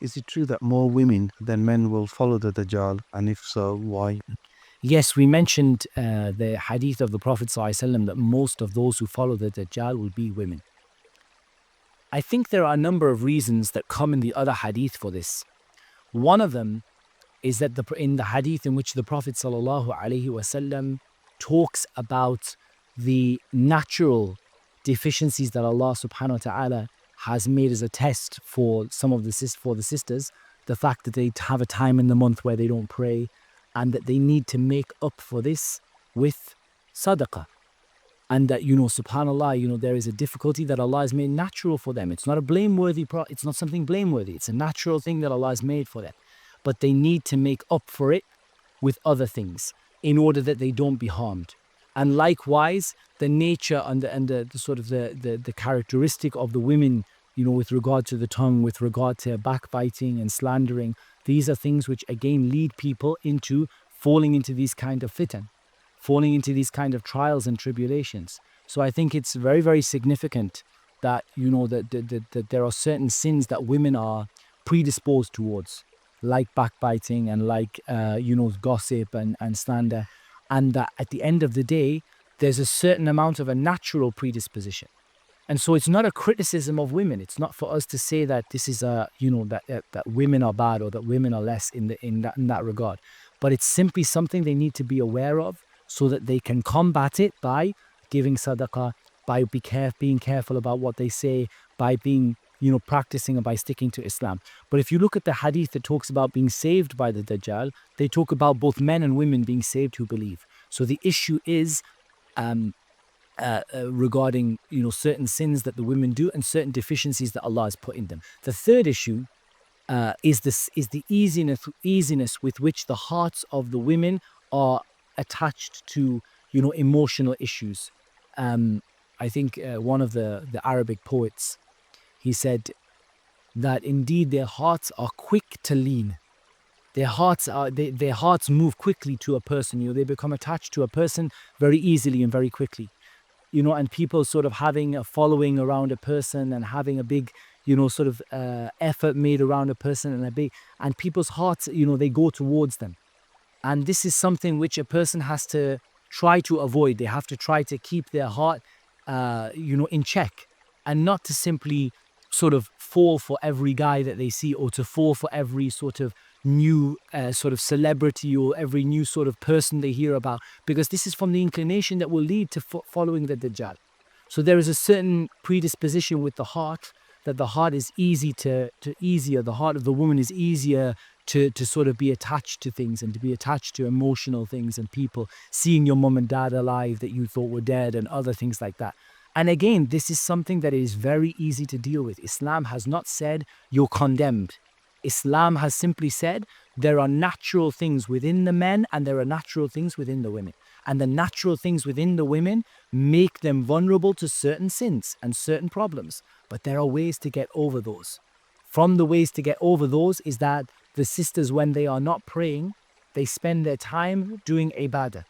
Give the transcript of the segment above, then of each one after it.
Is it true that more women than men will follow the Dajjal? And if so, why? Yes, we mentioned the hadith of the Prophet ﷺ that most of those who follow the Dajjal will be women. I think there are a number of reasons that come in the other hadith for this. One of them is that in the hadith in which the Prophet ﷺ talks about the natural deficiencies that Allah subhanahu wa ta'ala has made as a test for some of the sisters, the fact that they have a time in the month where they don't pray, and that they need to make up for this with sadaqah. And that, subhanAllah, there is a difficulty that Allah has made natural for them. It's not a blameworthy, it's not something blameworthy. It's a natural thing that Allah has made for them. But they need to make up for it with other things in order that they don't be harmed. And likewise, the nature and the sort of the characteristic of the women, with regard to the tongue, with regard to backbiting and slandering, these are things which again lead people into falling into these kind of fitan, falling into these kind of trials and tribulations. So I think it's very, very significant that, that there are certain sins that women are predisposed towards, like backbiting and like, gossip and slander. And that at the end of the day, there's a certain amount of a natural predisposition. And so it's not a criticism of women. It's not for us to say that this is that women are bad or that women are less in that regard. But it's simply something they need to be aware of so that they can combat it by giving sadaqah, by being careful about what they say, by being, practicing and by sticking to Islam. But if you look at the hadith that talks about being saved by the Dajjal, they talk about both men and women being saved who believe. So the issue is regarding, certain sins that the women do and certain deficiencies that Allah has put in them. The third issue is the easiness with which the hearts of the women are attached to, emotional issues. I think one of the Arabic poets, he said that indeed their hearts are quick to lean. Their hearts move quickly to a person. They become attached to a person very easily and very quickly. And people sort of having a following around a person and having a big, sort of effort made around a person and people's hearts, they go towards them. And this is something which a person has to try to avoid. They have to try to keep their heart, in check, and not to simply sort of fall for every guy that they see, or to fall for every sort of new sort of celebrity or every new sort of person they hear about, because this is from the inclination that will lead to following the Dajjal. So there is a certain predisposition with the heart, that the heart is the heart of the woman is easier to sort of be attached to things and to be attached to emotional things and people, seeing your mum and dad alive that you thought were dead and other things like that. And again, this is something that is very easy to deal with. Islam has not said you're condemned. Islam has simply said there are natural things within the men and there are natural things within the women. And the natural things within the women make them vulnerable to certain sins and certain problems. But there are ways to get over those. From the ways to get over those is that the sisters, when they are not praying, they spend their time doing ibadah,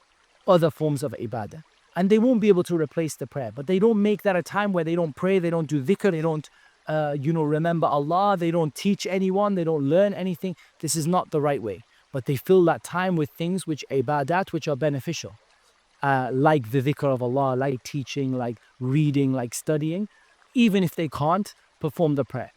other forms of ibadah. And they won't be able to replace the prayer. But they don't make that a time where they don't pray, they don't do dhikr, they don't remember Allah, they don't teach anyone, they don't learn anything. This is not the right way. But they fill that time with things which ibadat, which are beneficial. Like the dhikr of Allah, like teaching, like reading, like studying, even if they can't perform the prayer.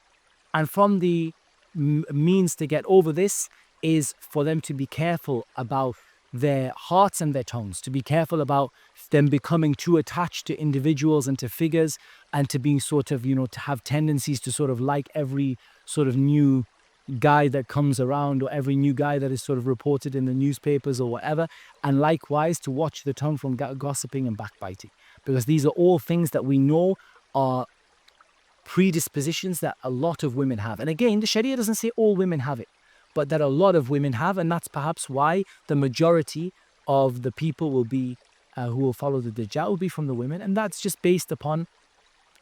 And from the means to get over this is for them to be careful about their hearts and their tongues, to be careful about them becoming too attached to individuals and to figures, and to being sort of, to have tendencies to sort of like every sort of new guy that comes around, or every new guy that is sort of reported in the newspapers or whatever, and likewise to watch the tongue from gossiping and backbiting, because these are all things that we know are predispositions that a lot of women have. And again, the Sharia doesn't say all women have it, but that a lot of women have, and that's perhaps why the majority of the people will be who will follow the Dajjal will be from the women. And that's just based upon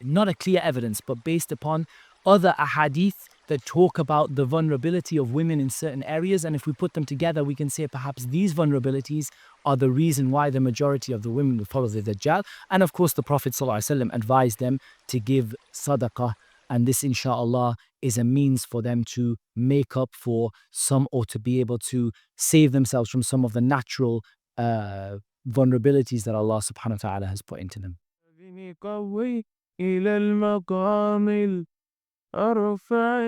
not a clear evidence, but based upon other ahadith that talk about the vulnerability of women in certain areas. And if we put them together, we can say perhaps these vulnerabilities are the reason why the majority of the women will follow the Dajjal. And of course, the Prophet ﷺ advised them to give sadaqah And this, inshallah, is a means for them to make up for some, or to be able to save themselves from some of the natural vulnerabilities that Allah subhanahu wa ta'ala has put into them. أذني قوي إلى المقام الأرفع